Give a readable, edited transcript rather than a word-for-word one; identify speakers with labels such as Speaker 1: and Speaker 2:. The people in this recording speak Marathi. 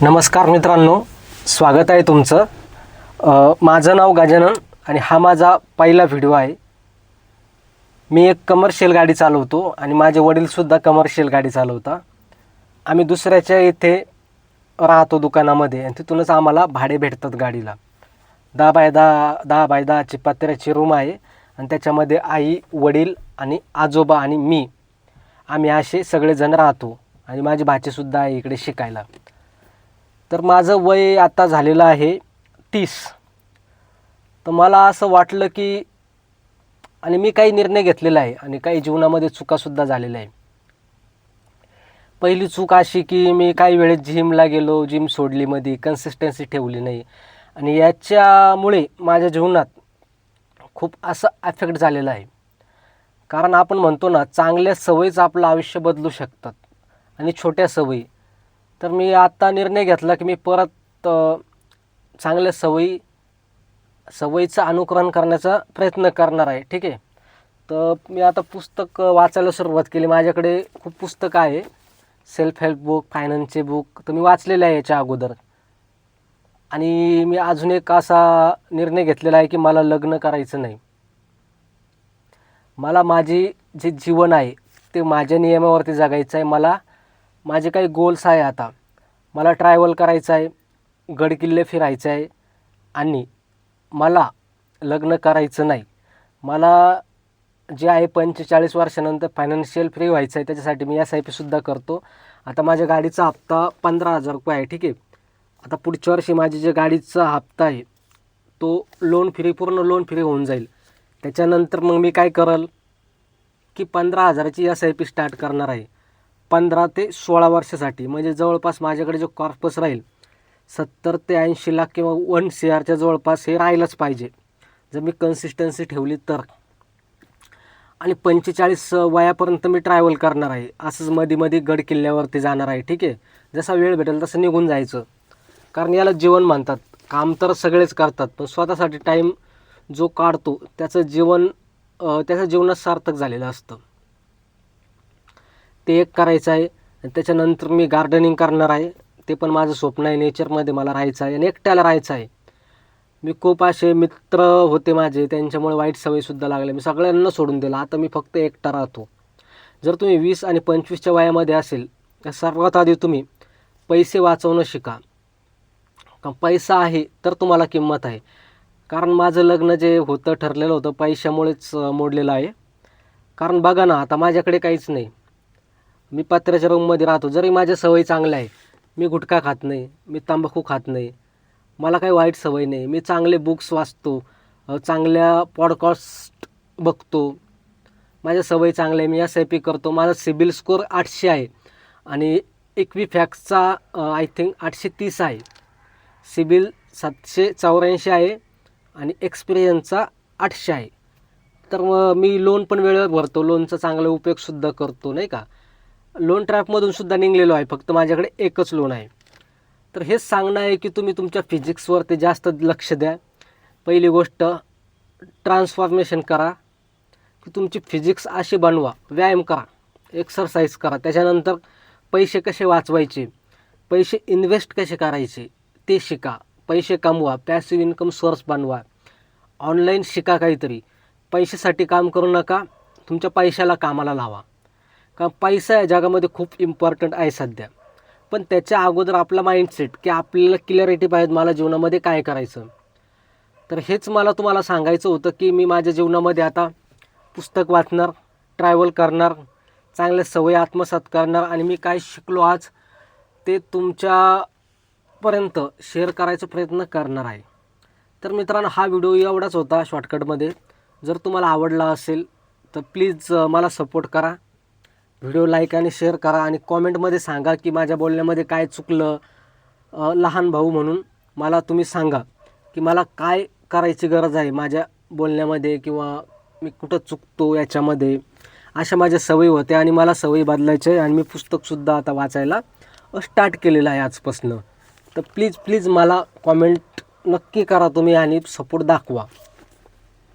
Speaker 1: नमस्कार मित्रांनो, स्वागत आहे तुमचं. माझं नाव गजानन आणि हा माझा पहिला व्हिडिओ आहे. मी एक कमर्शियल गाडी चालवतो आणि माझे वडीलसुद्धा कमर्शियल गाडी चालवता. आम्ही दुसऱ्याच्या इथे राहतो दुकानामध्ये आणि तिथूनच आम्हाला भाडे भेटतात गाडीला. 10x10 पत्र्याची रूम आहे आणि त्याच्यामध्ये आई, वडील आणि आजोबा आणि मी, आम्ही असे सगळेजण राहतो आणि माझी भाचीसुद्धा आहे इकडे शिकायला. तर माझं वय आता झालेलं आहे 30. तर मला असं वाटलं की आणि मी काही निर्णय घेतलेला आहे आणि काही जीवनामध्ये चुकासुद्धा झालेल्या आहे. पहिली चूक अशी की मी काही वेळेस जिमला गेलो, जिम सोडली, मध्ये कन्सिस्टन्सी ठेवली नाही आणि याच्यामुळे माझ्या जीवनात खूप असं अफेक्ट झालेलं आहे. कारण आपण म्हणतो ना, चांगल्या सवयीच आपलं आयुष्य बदलू शकतात आणि छोट्या सवयी. तर मी आता निर्णय घेतला की मी परत चांगल्या सवयीचं अनुकरण करण्याचा प्रयत्न करणार आहे. ठीक आहे. तर मी आता पुस्तक वाचायला सुरुवात केली. माझ्याकडे खूप पुस्तकं आहे, सेल्फ हेल्प बुक, फायनान्सचे बुक, तर मी वाचलेले आहे याच्या अगोदर. आणि मी अजून एक असा निर्णय घेतलेला आहे की मला लग्न करायचं नाही. मला जे जीवन आहे ते माझ्या नियमावरती जगायचं आहे. माझे काही गोल्स आहे. आता मला ट्रॅव्हल करायचं आहे, गडकिल्ले फिरायचं आहे आणि मला लग्न करायचं नाही. मला जे आहे 45 वर्षानंतर फायनान्शियल फ्री व्हायचं आहे. त्याच्यासाठी मी SIP करतो. आता माझ्या गाडीचा हप्ता 15,000 रुपये आहे. ठीक आहे. आता पुढच्या वर्षी माझी जे गाडीचा हप्ता आहे तो पूर्ण लोन फ्री होऊन जाईल. त्याच्यानंतर मग मी काय करेल की 15,000ची SIP स्टार्ट करणार आहे 15 ते 16 वर्षासाठी. म्हणजे जवळपास माझ्याकडे जो कॉर्पस राहील 70 ते 80 लाख किंवा 1 CRच्या जवळपास हे राहिलंच पाहिजे जर मी कन्सिस्टन्सी ठेवली तर. आणि 45 वयापर्यंत मी ट्रॅव्हल करणार आहे. असंच मध्ये गड किल्ल्यावरती जाणार आहे. ठीक आहे. जसा वेळ भेटेल तसं निघून जायचं. कारण याला जीवन म्हणतात. काम तर सगळेच करतात, पण स्वतःसाठी टाईम जो काढतो त्याचं जीवनात सार्थक झालेलं असतं. ते एक करायचं आहे. आणि त्याच्यानंतर मी गार्डनिंग करणार आहे. ते पण माझं स्वप्न आहे. नेचरमध्ये मला राहायचं आहे आणि एकट्याला राहायचं आहे. मी खूप असे मित्र होते माझे, त्यांच्यामुळे वाईट सवयीसुद्धा लागल्या. मी सगळ्यांना सोडून दिलं. आता मी फक्त एकटा राहतो. जर तुम्ही 20 आणि 25च्या वयामध्ये असेल तर सर्वात आधी तुम्ही पैसे वाचवणं शिका. पैसा आहे तर तुम्हाला किंमत आहे. कारण माझं लग्न जे होतं ठरलेलं होतं पैशामुळेच मोडलेलं आहे. कारण बघा ना, आता माझ्याकडे काहीच नाही. मी पत्र्याच्या रूममध्ये राहतो. जरी माझ्या सवयी चांगल्या आहे, मी गुटखा खात नाही, मी तंबाखू खात नाही, मला काही वाईट सवय नाही, मी चांगले बुक्स वाचतो, चांगल्या पॉडकास्ट बघतो, माझ्या सवयी चांगल्या आहे, मी SIP करतो, माझा सिबिल स्कोअर 800 आहे आणि इक्विफॅक्सचा आय थिंक 830 आहे, सिबिल 784 आहे आणि एक्सपिरियन्सचा 800 आहे. तर मग मी लोन पण वेळेवर भरतो, लोनचा चांगला उपयोगसुद्धा करतो, नाही का. लोन ट्रॅपमधून सुद्धा निघलेलो आहे. फक्त माझ्याकडे एकच लोन आहे. तर हेच सांगणं आहे की तुम्ही तुमच्या फिजिक्सवरती जास्त लक्ष द्या. पहिली गोष्ट ट्रान्सफॉर्मेशन करा की तुमची फिजिक्स अशी बनवा. व्यायाम करा, एक्सरसाइज करा. त्याच्यानंतर पैसे कसे वाचवायचे, पैसे इन्व्हेस्ट कसे करायचे ते शिका. पैसे कमवा, पॅसिव्ह इन्कम सोर्स बनवा. ऑनलाईन शिका काहीतरी. पैशासाठी काम करू नका, तुमच्या पैशाला कामाला लावा. कारण पैसा या जगामध्ये खूप इम्पॉर्टंट आहे सध्या. पण त्याच्या अगोदर आपला माइंडसेट की आपल्याला क्लॅरिटी पाहिजे मला जीवनामध्ये काय करायचं. तर हेच मला तुम्हाला सांगायचं होतं की मी माझ्या जीवनामध्ये आता पुस्तक वाचणार, ट्रॅव्हल करणार, चांगल्या सवयी आत्मसात करणार आणि मी काय शिकलो आज ते तुमच्यापर्यंत शेअर करायचा प्रयत्न करणार आहे. तर मित्रांनो, हा व्हिडिओ एवढाच होता शॉर्टकटमध्ये. जर तुम्हाला आवडला असेल तर प्लीज मला सपोर्ट करा. व्हिडिओ लाईक आणि शेअर करा आणि कॉमेंटमध्ये सांगा की माझ्या बोलण्यामध्ये काय चुकलं. लहान भाऊ म्हणून मला तुम्ही सांगा की मला काय करायची गरज आहे माझ्या बोलण्यामध्ये किंवा मी कुठं चुकतो याच्यामध्ये. अशा माझ्या सवयी होत्या आणि मला सवयी बदलायच्या आहे आणि मी पुस्तकसुद्धा आता वाचायला स्टार्ट केलेलं आहे आजपासून. तर प्लीज मला कॉमेंट नक्की करा तुम्ही आणि सपोर्ट दाखवा.